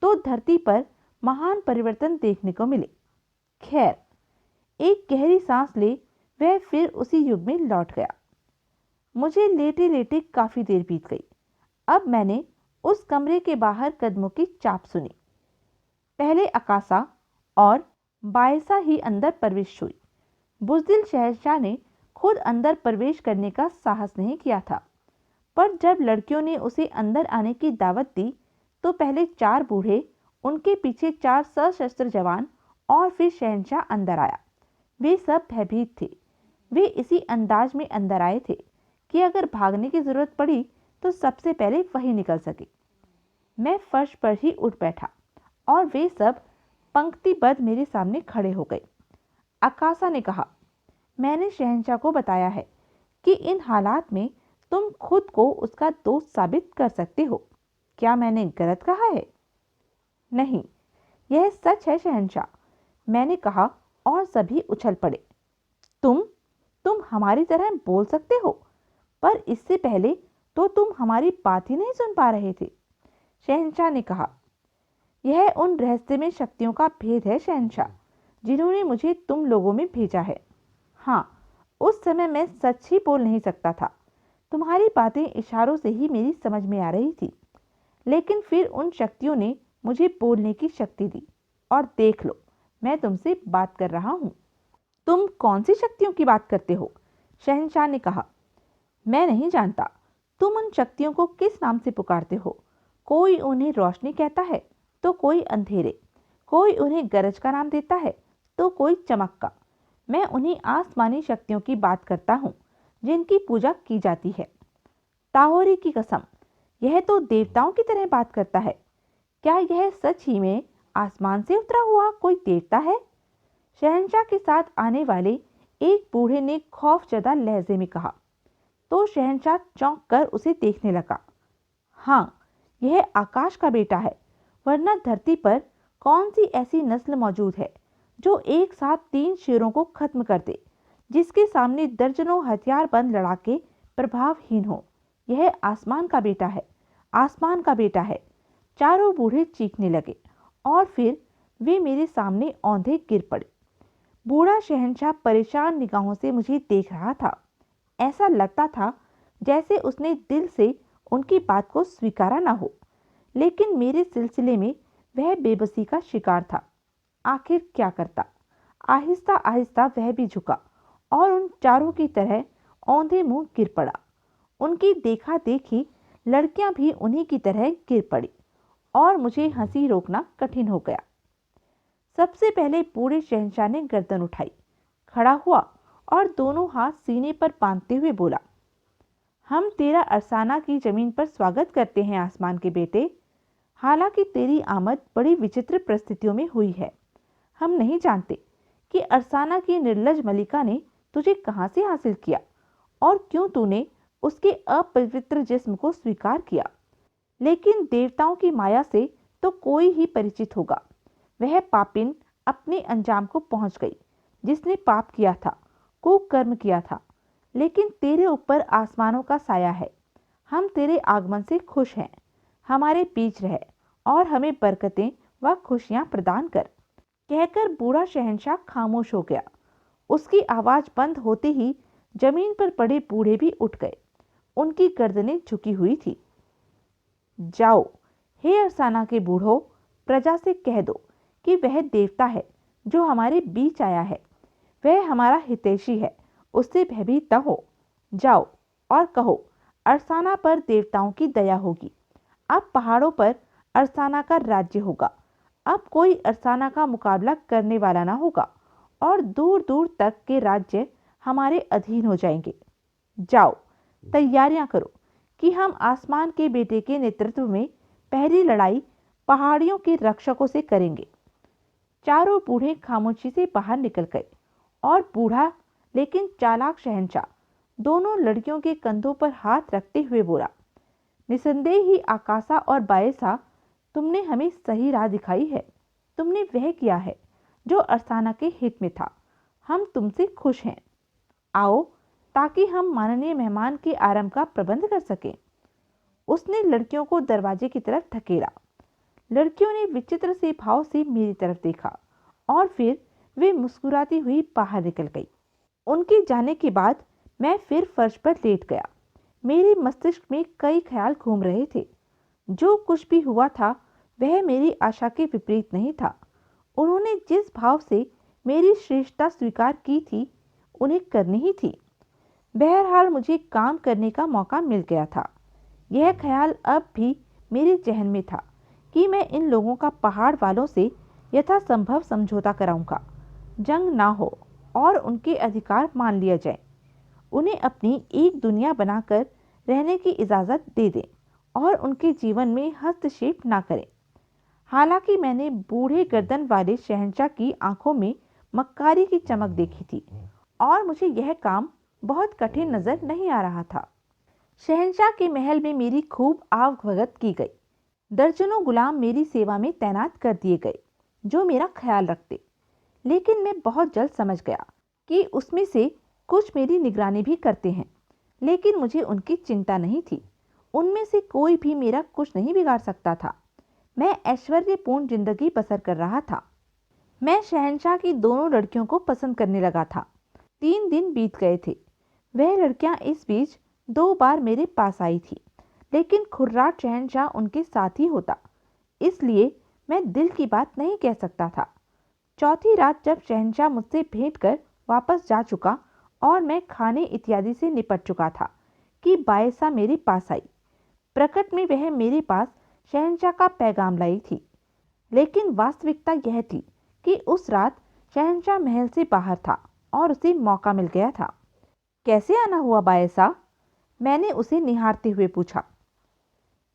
तो धरती पर महान परिवर्तन देखने को मिले। खैर, एक गहरी सांस ले वह फिर उसी युग में लौट गया। मुझे लेटे लेटे काफी देर बीत गई। अब मैंने उस कमरे के बाहर कदमों की चाप सुनी। पहले अकासा और बायसा ही अंदर प्रवेश हुई। बुज़दिल शहंशाह ने खुद अंदर प्रवेश करने का साहस नहीं किया था, पर जब लड़कियों ने उसे अंदर आने की दावत दी तो पहले 4 बूढ़े, उनके पीछे 4 सशस्त्र जवान और फिर शहंशाह अंदर आया। वे सब भयभीत थे। वे इसी अंदाज में अंदर आए थे कि अगर भागने की जरूरत पड़ी तो सबसे पहले वही निकल सके। मैं फर्श पर ही उठ बैठा और वे सब पंक्तिबद्ध मेरे सामने खड़े हो गए। अकासा ने कहा, मैंने शहंशाह को बताया है कि इन हालात में तुम खुद को उसका दोस्त साबित कर सकते हो। क्या मैंने गलत कहा है? नहीं, यह सच है शहंशाह, मैंने कहा और सभी उछल पड़े। तुम हमारी तरह बोल सकते हो, पर इससे पहले तो तुम हमारी बात ही नहीं सुन पा रहे थे, शहंशाह ने कहा। यह उन रहस्यमय शक्तियों का भेद है शहंशाह, जिन्होंने मुझे तुम लोगों में भेजा है। हाँ, उस समय मैं सच ही बोल नहीं सकता था। तुम्हारी बातें इशारों से ही मेरी समझ में आ रही थी, लेकिन फिर उन शक्तियों ने मुझे बोलने की शक्ति दी। और देख लो, मैं तुमसे बात कर रहा हूँ। तुम कौन सी शक्तियों की बात करते हो? शहंशाह ने कहा। मैं नहीं जानता तुम उन शक्तियों को किस नाम से पुकारते हो। कोई उन्हें रोशनी कहता है तो कोई अंधेरे, कोई उन्हें गरज का नाम देता है तो कोई चमक का। मैं उन्हीं आसमानी शक्तियों की बात करता हूँ जिनकी पूजा की जाती है। ताओरी की कसम, यह तो देवताओं की तरह बात करता है। क्या यह सच ही में आसमान से उतरा हुआ कोई देवता है? शहंशाह के साथ आने वाले एक बूढ़े ने खौफजदा लहजे में कहा। तो शहंशाह चौंक कर उसे देखने लगा। हाँ, यह आकाश का बेटा है, वरना धरती पर कौन सी ऐसी नस्ल मौजूद है जो एक साथ 3 शेरों को खत्म कर दे, जिसके सामने दर्जनों हथियारबंद लड़ाके प्रभावहीन हो। यह आसमान का बेटा है, आसमान का बेटा है। चारों बूढ़े चीखने लगे और फिर वे मेरे सामने औंधे गिर पड़े। बूढ़ा शहंशाह परेशान निगाहों से मुझे देख रहा था। ऐसा लगता था जैसे उसने दिल से उनकी बात को स्वीकारा ना हो, लेकिन मेरे सिलसिले में वह बेबसी का शिकार था। आखिर क्या करता। आहिस्ता आहिस्ता वह भी झुका और उन चारों की तरह औंधे मुंह गिर पड़ा। उनकी देखा देखी लड़कियां भी उन्हीं की तरह गिर पड़ी और मुझे हंसी रोकना कठिन हो गया। सबसे पहले बूढ़े शहंशाह ने गर्दन उठाई, खड़ा हुआ और दोनों हाथ सीने पर बांधते हुए बोला, हम तेरा अरसाना की जमीन पर स्वागत करते हैं आसमान के बेटे। हालांकि तेरी आमद बड़ी विचित्र परिस्थितियों में हुई है। हम नहीं जानते कि अरसाना की निर्लज मलिका ने तुझे कहां से हासिल किया और क्यों तूने उसके अपवित्र जिस्म को स्वीकार किया, लेकिन देवताओं की माया से तो कोई ही परिचित होगा। वह पापिन अपने अंजाम को पहुंच गई जिसने पाप किया था, कुकर्म किया था। लेकिन तेरे ऊपर आसमानों का साया है। हम तेरे आगमन से खुश हैं। हमारे बीच रह और हमें बरकतें व खुशियां प्रदान कर। कहकर बूढ़ा शहंशाह खामोश हो गया। उसकी आवाज बंद होते ही जमीन पर पड़े बूढ़े भी उठ गए। उनकी गर्दनें झुकी हुई थी। जाओ, हे अरसाना के बूढ़ों, प्रजा से कह दो कि वह देवता है जो हमारे बीच आया है। वह हमारा हितैषी है, उससे भयभीत न हो। जाओ और कहो, अरसाना पर देवताओं की दया होगी। अब पहाड़ों पर अरसाना का राज्य होगा। अब कोई अरसाना का मुकाबला करने वाला ना होगा और दूर दूर तक के राज्य हमारे अधीन हो जाएंगे। जाओ, तैयारियां करो कि हम आसमान के बेटे के नेतृत्व में पहली लड़ाई पहाड़ियों के रक्षकों से करेंगे। चारों बूढ़े खामोशी से बाहर निकल गए और बूढ़ा लेकिन चालाक शहंशाह दोनों लड़कियों के कंधों पर हाथ रखते हुए बोला, निसंदेह ही आकाशा और बायसा, तुमने हमें सही राह दिखाई है। तुमने वह किया है जो अरसाना के हित में था। हम तुमसे खुश हैं। आओ ताकि हम माननीय मेहमान के आरंभ का प्रबंध कर सकें। उसने लड़कियों को दरवाजे की तरफ धकेला। लड़कियों ने विचित्र से भाव से मेरी तरफ देखा और फिर वे मुस्कुराती हुई बाहर निकल गई। उनके जाने के बाद मैं फिर फर्श पर लेट गया। मेरे मस्तिष्क में कई ख्याल घूम रहे थे। जो कुछ भी हुआ था वह मेरी आशा के विपरीत नहीं था। उन्होंने जिस भाव से मेरी श्रेष्ठता स्वीकार की थी, उन्हें करनी ही थी। बहरहाल मुझे काम करने का मौका मिल गया था। यह ख्याल अब भी मेरे जहन में था कि मैं इन लोगों का पहाड़ वालों से यथासंभव समझौता कराऊंगा। जंग ना हो और उनके अधिकार मान लिया जाए। उन्हें अपनी एक दुनिया बनाकर रहने की इजाज़त दे दें और उनके जीवन में हस्तक्षेप ना करें। हालांकि मैंने बूढ़े गर्दन वाले शहंशाह की आंखों में मक्कारी की चमक देखी थी और मुझे यह काम बहुत कठिन नजर नहीं आ रहा था। शहंशाह के महल में मेरी खूब आवभगत की गई। दर्जनों गुलाम मेरी सेवा में तैनात कर दिए गए जो मेरा ख्याल रखते। लेकिन मैं बहुत जल्द समझ गया कि उसमें से कुछ मेरी निगरानी भी करते हैं, लेकिन मुझे उनकी चिंता नहीं थी। उनमें से कोई भी मेरा कुछ नहीं बिगाड़ सकता था। मैं ऐश्वर्यपूर्ण जिंदगी बसर कर रहा था। मैं शहंशाह की दोनों लड़कियों को पसंद करने लगा था। 3 दिन बीत गए थे। वह लड़कियां इस बीच 2 बार मेरे पास आई थी, लेकिन खुर्राट शहंशाह उनके साथ ही होता, इसलिए मैं दिल की बात नहीं कह सकता था। चौथी रात जब शहंशाह मुझसे भेंट कर वापस जा चुका और मैं खाने इत्यादि से निपट चुका था कि बायसा मेरे पास आई। प्रकट में वह मेरे पास शहंशाह का पैगाम लाई थी, लेकिन वास्तविकता यह थी कि उस रात शहंशाह महल से बाहर था और उसे मौका मिल गया था। कैसे आना हुआ बायसा? मैंने उसे निहारते हुए पूछा।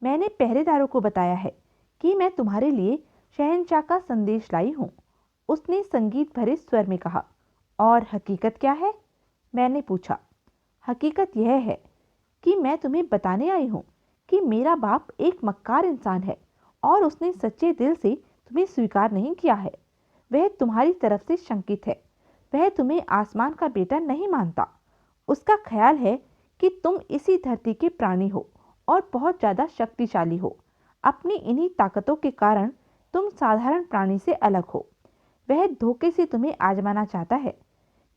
मैंने पहरेदारों को बताया है कि मैं तुम्हारे लिए शहंशाह का संदेश लाई हूँ, उसने संगीत भरे स्वर में कहा। और हकीकत क्या है? मैंने पूछा। हकीकत यह है कि मैं तुम्हें बताने आई हूँ कि मेरा बाप एक मक्कार इंसान है और उसने सच्चे दिल से तुम्हें स्वीकार नहीं किया है। वह तुम्हारी तरफ से शंकित है। वह तुम्हें आसमान का बेटा नहीं मानता। उसका ख्याल है कि तुम इसी धरती के प्राणी हो और बहुत ज़्यादा शक्तिशाली हो। अपनी इन्हीं ताकतों के कारण तुम साधारण प्राणी से अलग हो। वह धोखे से तुम्हें आजमाना चाहता है।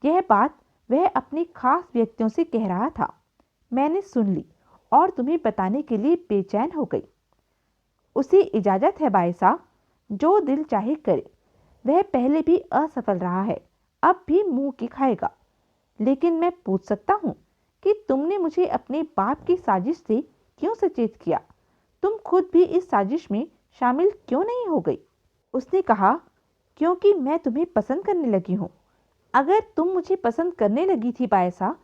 यह बात वह अपने खास व्यक्तियों से कह रहा था। मैंने सुन ली और तुम्हें बताने के लिए बेचैन हो गई। उसे इजाजत है बायसा, जो दिल चाहे करे। वह पहले भी असफल रहा है, अब भी मुंह की खाएगा। लेकिन मैं पूछ सकता हूँ कि तुमने मुझे अपने बाप की साजिश से क्यों सचेत किया? तुम खुद भी इस साजिश में शामिल क्यों नहीं हो गई? उसने कहा, क्योंकि मैं तुम्हें पसंद करने लगी हूँ। अगर तुम मुझे पसंद करने लगी थी बायसा,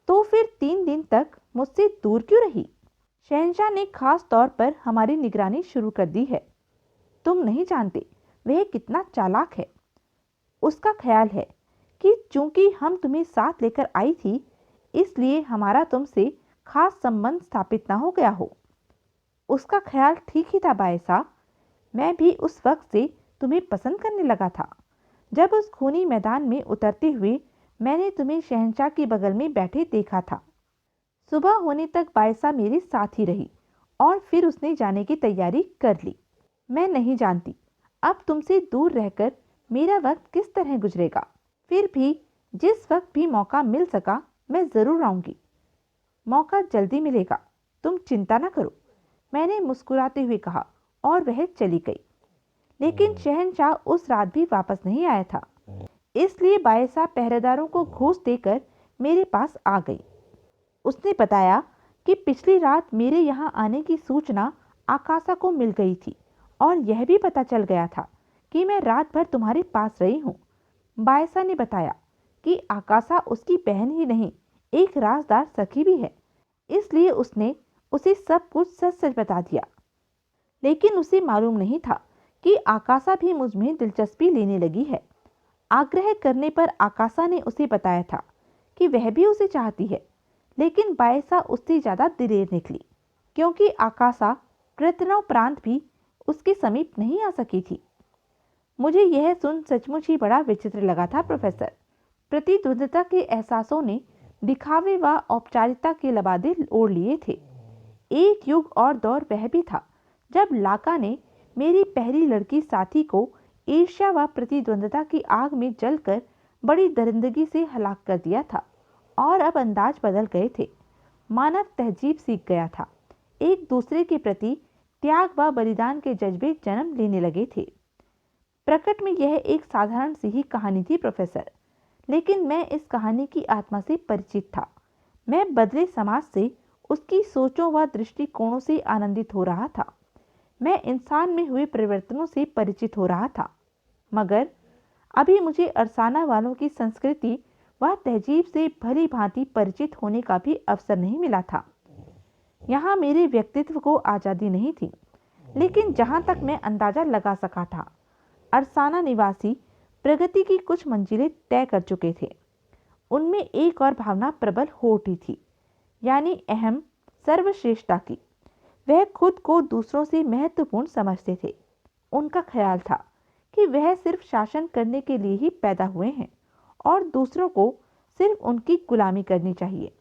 तो फिर 3 दिन तक मुझसे दूर क्यों रही? शहंशाह ने खास तौर पर हमारी निगरानी शुरू कर दी है। तुम नहीं जानते वह कितना चालाक है। उसका ख्याल है कि चूंकि हम तुम्हें साथ लेकर आई थी, इसलिए हमारा तुमसे खास संबंध स्थापित ना हो गया हो। उसका ख्याल ठीक ही था बायसा। मैं भी उस वक्त से तुम्हें पसंद करने लगा था, जब उस खूनी मैदान में उतरते हुए मैंने तुम्हें शहंशाह के बगल में बैठे देखा था। सुबह होने तक बायसा मेरे साथ ही रही और फिर उसने जाने की तैयारी कर ली। मैं नहीं जानती अब तुमसे दूर रहकर मेरा वक्त किस तरह गुजरेगा। फिर भी जिस वक्त भी मौका मिल सका मैं ज़रूर आऊँगी। मौका जल्दी मिलेगा, तुम चिंता न करो, मैंने मुस्कुराते हुए कहा और वह चली गई। लेकिन शहंशाह उस रात भी वापस नहीं आया था। इसलिए बायसा पहरेदारों को घूस देकर मेरे पास आ गई। उसने बताया कि पिछली रात मेरे यहाँ आने की सूचना आकाशा को मिल गई थी और यह भी पता चल गया था कि मैं रात भर तुम्हारे पास रही हूँ। बायसा ने बताया कि आकाशा उसकी बहन ही नहीं, एक राजदार सखी भी है, इसलिए उसने उसे सब कुछ सच सच बता दिया। लेकिन उसे मालूम नहीं था कि आकाशा भी मुझ में दिलचस्पी लेने लगी है। आग्रह करने पर आकाशा ने उसे बताया था कि वह भी उसे चाहती है, लेकिन बायसा उससे ज़्यादा दिलेर निकली, क्योंकि आकाशा प्रयत्नोपरांत भी उसके समीप नहीं आ सकी थी। मुझे यह सुन सचमुच ही बड़ा विचित्र लगा था प्रोफेसर। प्रतिद्वंद्विता के एहसासों ने दिखावे व औपचारिकता के लबादे ओढ़ लिए थे। एक युग और दौर वह भी था जब लाका ने मेरी पहली लड़की साथी को ईर्ष्या व प्रतिद्वंद्विता की आग में जलकर बड़ी दरिंदगी से हलाक कर दिया था। और अब अंदाज बदल गए थे। मानव तहजीब सीख गया था। एक दूसरे के प्रति त्याग व बलिदान के जज्बे जन्म लेने लगे थे। प्रकट में यह एक साधारण सी ही कहानी थी प्रोफेसर, लेकिन मैं इस कहानी की आत्मा से परिचित था। मैं बदले समाज से, उसकी सोचों व दृष्टिकोणों से आनंदित हो रहा था। मैं इंसान में हुए परिवर्तनों से परिचित हो रहा था। मगर अभी मुझे अरसाना वालों की संस्कृति व तहजीब से भली भांति परिचित होने का भी अवसर नहीं मिला था। यहाँ मेरे व्यक्तित्व को आज़ादी नहीं थी, लेकिन जहाँ तक मैं अंदाजा लगा सका था, अरसाना निवासी प्रगति की कुछ मंजिलें तय कर चुके थे। उनमें एक और भावना प्रबल हो उठी थी, यानी अहम सर्वश्रेष्ठता की। वह खुद को दूसरों से महत्वपूर्ण समझते थे। उनका ख्याल था कि वह सिर्फ शासन करने के लिए ही पैदा हुए हैं और दूसरों को सिर्फ उनकी गुलामी करनी चाहिए।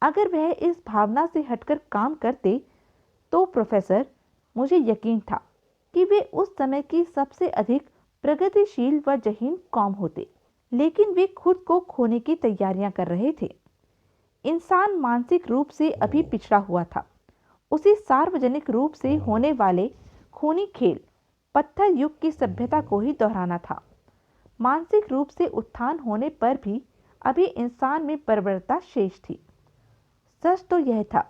अगर वह इस भावना से हटकर काम करते तो प्रोफेसर, मुझे यकीन था कि वे उस समय की सबसे अधिक प्रगतिशील व जहीन कौम होते। लेकिन वे खुद को खोने की तैयारियां कर रहे थे। इंसान मानसिक रूप से अभी पिछड़ा हुआ था। उसे सार्वजनिक रूप से होने वाले खूनी खेल पत्थर युग की सभ्यता को ही दोहराना था। मानसिक रूप से उत्थान होने पर भी अभी इंसान में बर्बरता शेष थी। सच तो यह था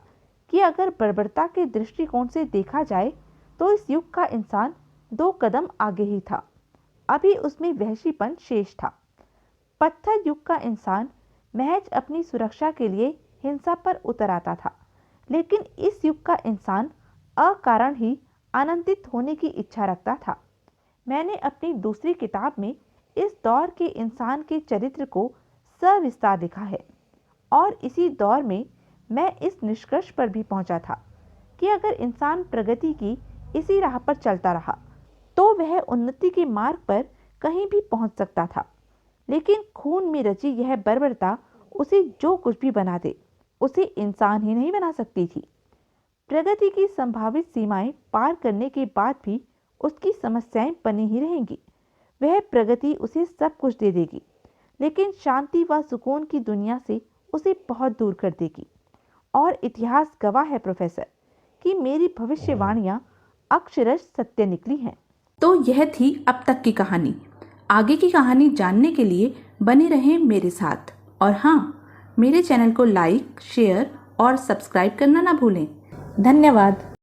कि अगर बर्बरता के दृष्टिकोण से देखा जाए तो इस युग का इंसान 2 कदम आगे ही था। अभी उसमें वहशीपन शेष था। पत्थर युग का इंसान महज अपनी सुरक्षा के लिए हिंसा पर उतर आता था, लेकिन इस युग का इंसान अकारण ही आनंदित होने की इच्छा रखता था। मैंने अपनी दूसरी किताब में इस दौर के इंसान के चरित्र को सविस्तार लिखा है और इसी दौर में मैं इस निष्कर्ष पर भी पहुंचा था कि अगर इंसान प्रगति की इसी राह पर चलता रहा तो वह उन्नति के मार्ग पर कहीं भी पहुंच सकता था, लेकिन खून में रची यह बर्बरता उसे जो कुछ भी बना दे, उसे इंसान ही नहीं बना सकती थी। प्रगति की संभावित सीमाएं पार करने के बाद भी उसकी समस्याएं बनी ही रहेंगी। वह प्रगति उसे सब कुछ दे देगी, लेकिन शांति व सुकून की दुनिया से उसे बहुत दूर कर देगी। और इतिहास गवाह है प्रोफेसर कि मेरी भविष्यवाणियां अक्षरश सत्य निकली हैं। तो यह थी अब तक की कहानी। आगे की कहानी जानने के लिए बने रहें मेरे साथ। और हाँ, मेरे चैनल को लाइक, शेयर और सब्सक्राइब करना ना भूलें। धन्यवाद।